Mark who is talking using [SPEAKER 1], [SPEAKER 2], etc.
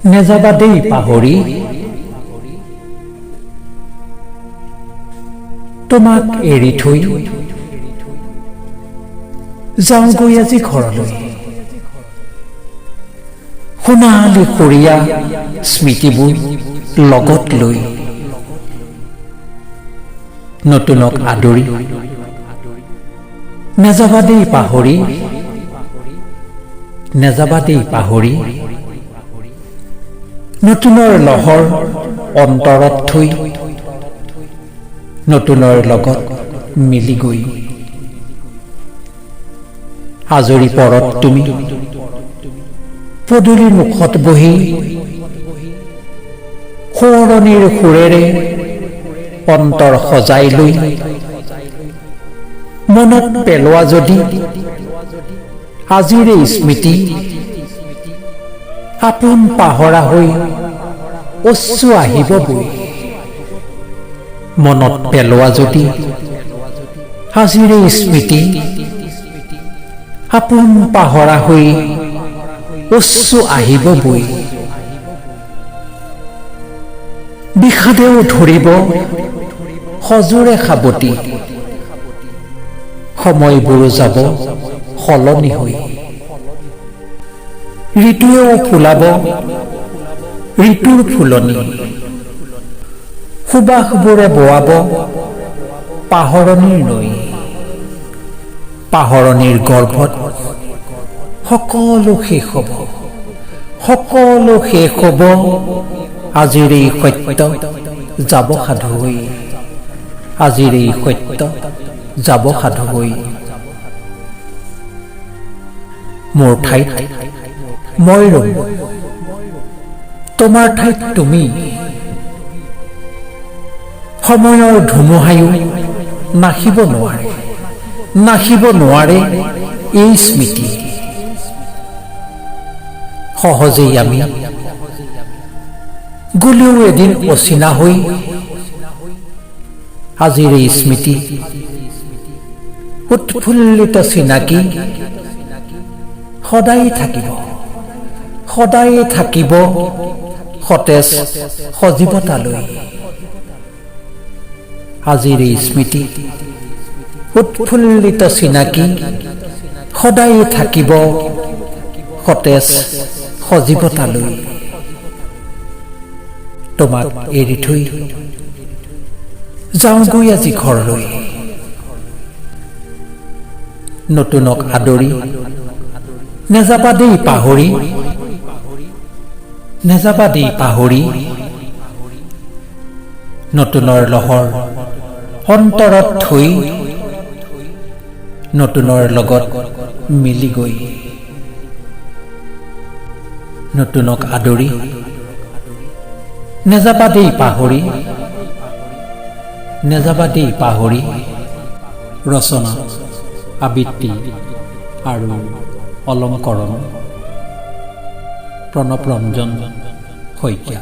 [SPEAKER 1] নেযাবা দেই পাহৰি তোমাক এৰি থৈ যাওঁগৈ আজি ঘৰলৈ সোণালী সৰীয়া স্মৃতিবোৰ লগত লৈ নতুনক আদৰি নেযাবা দেই পাহৰি নেযাবা দেই পাহৰি নতুনৰ লহৰ অন্তৰত থৈ নতুনৰ লগত মিলি গৈ আজৰি পৰত তুমি পদূলিৰ মুখত বহি সোঁৱৰণিৰ সুৰেৰে অন্তৰ সজাই লৈ মনত পেলোৱা যদি আজিৰে স্মৃতি আপোন পাহৰা হৈ অশ্ৰু আহিব বৈ মনত পেলোৱা যদি আজিৰে স্মৃতি আপোন পাহৰা হৈ অশ্ৰু আহিব বৈ বিষাদেও ধৰিব সজোৰে সাৱটি সময়বোৰো যাব সলনি হৈ ঋতুৱেও ফুলাব ঋতুৰ ফুলনি সুবাসবোৰে বোৱাব পাহৰণিৰ নৈ পাহৰণিৰ গৰ্ভত সকলো শেষ হ'ব সকলো শেষ হ'ব আজিৰ এই সত্য যাব সাধু হৈ আজিৰ এই সত্য যাব সাধু হৈ মোৰ ঠাইত মই ৰ'ম তোমাৰ ঠাইত তুমি সময়ৰ ধুমুহায়ো নাশিব নোৱাৰে এই স্মৃতি সহজেই আমি গ'লেও এদিন অচিনা হৈ আজিৰ এই স্মৃতি উৎফুল্লিত চিনাকি সদায় থাকিব সতেজ সজীৱতালৈ আজিৰ এই স্মৃতি উৎফুল্লিত চিনাকি সদায় থাকিব সতেজ সজীৱতালৈ তোমাক এৰি থৈ যাওঁগৈ আজি ঘৰলৈ নতুনক আদৰি নেযাবা দেই পাহৰি নেযাবা দেই পাহৰি নতুনৰ লহৰ অন্তৰত থৈ নতুনৰ লগত মিলি গৈ নতুনক আদৰি নেযাবা দেই পাহৰি নেযাবা দেই পাহৰি ৰচনা আবৃত্তি আৰু অলংকৰণ প্ৰণৱ ৰঞ্জন শইকীয়া।